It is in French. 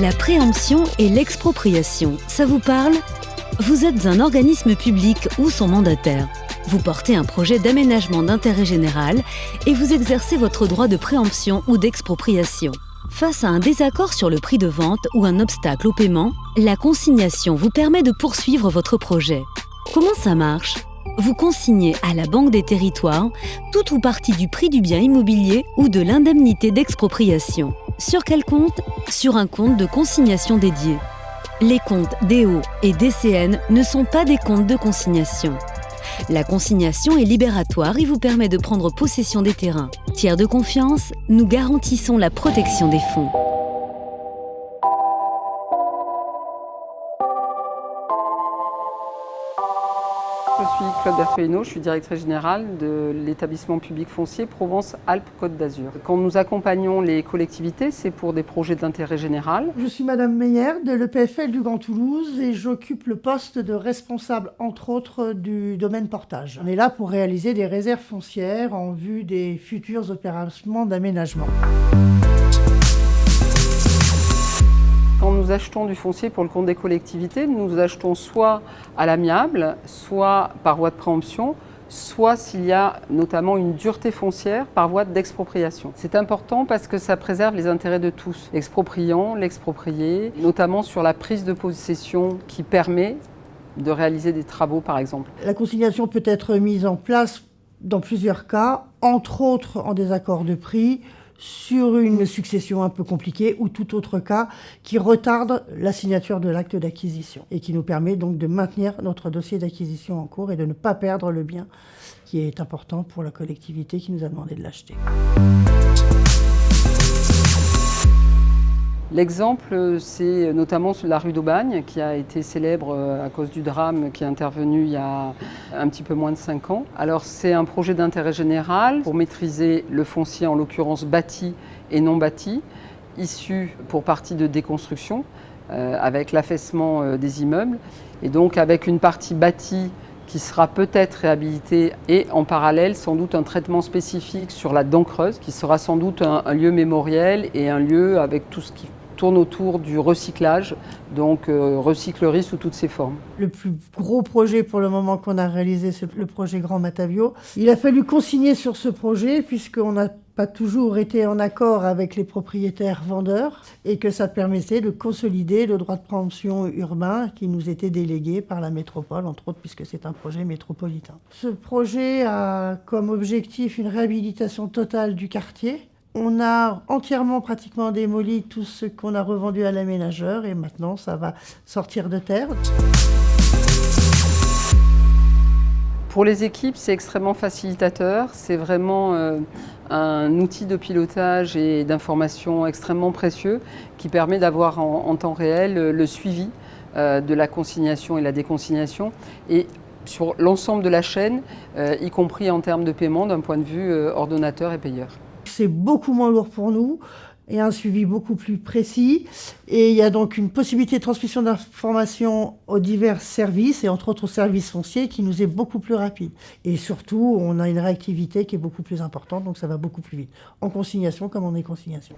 La préemption et l'expropriation, ça vous parle ? Vous êtes un organisme public ou son mandataire. Vous portez un projet d'aménagement d'intérêt général et vous exercez votre droit de préemption ou d'expropriation. Face à un désaccord sur le prix de vente ou un obstacle au paiement, la consignation vous permet de poursuivre votre projet. Comment ça marche ? Vous consignez à la Banque des Territoires tout ou partie du prix du bien immobilier ou de l'indemnité d'expropriation. Sur quel compte ? Sur un compte de consignation dédié. Les comptes DO et DCN ne sont pas des comptes de consignation. La consignation est libératoire et vous permet de prendre possession des terrains. Tiers de confiance, nous garantissons la protection des fonds. Je suis Claude Berthelino, je suis directrice générale de l'établissement public foncier Provence-Alpes-Côte d'Azur. Quand nous accompagnons les collectivités, c'est pour des projets d'intérêt général. Je suis Madame Meyer de l'EPFL du Grand Toulouse et j'occupe le poste de responsable, entre autres, du domaine portage. On est là pour réaliser des réserves foncières en vue des futurs opérations d'aménagement. Quand nous achetons du foncier pour le compte des collectivités, nous achetons soit à l'amiable, soit par voie de préemption, soit s'il y a notamment une dureté foncière par voie d'expropriation. C'est important parce que ça préserve les intérêts de tous, l'expropriant, l'exproprié, notamment sur la prise de possession qui permet de réaliser des travaux par exemple. La consignation peut être mise en place dans plusieurs cas, entre autres en désaccord de prix, sur une succession un peu compliquée ou tout autre cas qui retarde la signature de l'acte d'acquisition et qui nous permet donc de maintenir notre dossier d'acquisition en cours et de ne pas perdre le bien qui est important pour la collectivité qui nous a demandé de l'acheter. L'exemple, c'est notamment la rue d'Aubagne, qui a été célèbre à cause du drame qui est intervenu il y a un petit peu moins de 5 ans. Alors c'est un projet d'intérêt général pour maîtriser le foncier, en l'occurrence bâti et non bâti, issu pour partie de déconstruction, avec l'affaissement des immeubles, et donc avec une partie bâtie qui sera peut-être réhabilitée et en parallèle sans doute un traitement spécifique sur la dent creuse, qui sera sans doute un lieu mémoriel et un lieu avec tout ce qui tourne autour du recyclage, donc recyclerie sous toutes ses formes. Le plus gros projet pour le moment qu'on a réalisé, c'est le projet Grand Matavio. Il a fallu consigner sur ce projet puisqu'on n'a pas toujours été en accord avec les propriétaires vendeurs et que ça permettait de consolider le droit de préemption urbain qui nous était délégué par la métropole, entre autres puisque c'est un projet métropolitain. Ce projet a comme objectif une réhabilitation totale du quartier. On a entièrement pratiquement démoli tout ce qu'on a revendu à l'aménageur et maintenant ça va sortir de terre. Pour les équipes, c'est extrêmement facilitateur. C'est vraiment un outil de pilotage et d'information extrêmement précieux qui permet d'avoir en temps réel le suivi de la consignation et la déconsignation et sur l'ensemble de la chaîne, y compris en termes de paiement d'un point de vue ordonnateur et payeur. C'est beaucoup moins lourd pour nous et un suivi beaucoup plus précis. Et il y a donc une possibilité de transmission d'informations aux divers services et entre autres aux services fonciers qui nous est beaucoup plus rapide. Et surtout, on a une réactivité qui est beaucoup plus importante, donc ça va beaucoup plus vite, en consignation comme en déconsignation.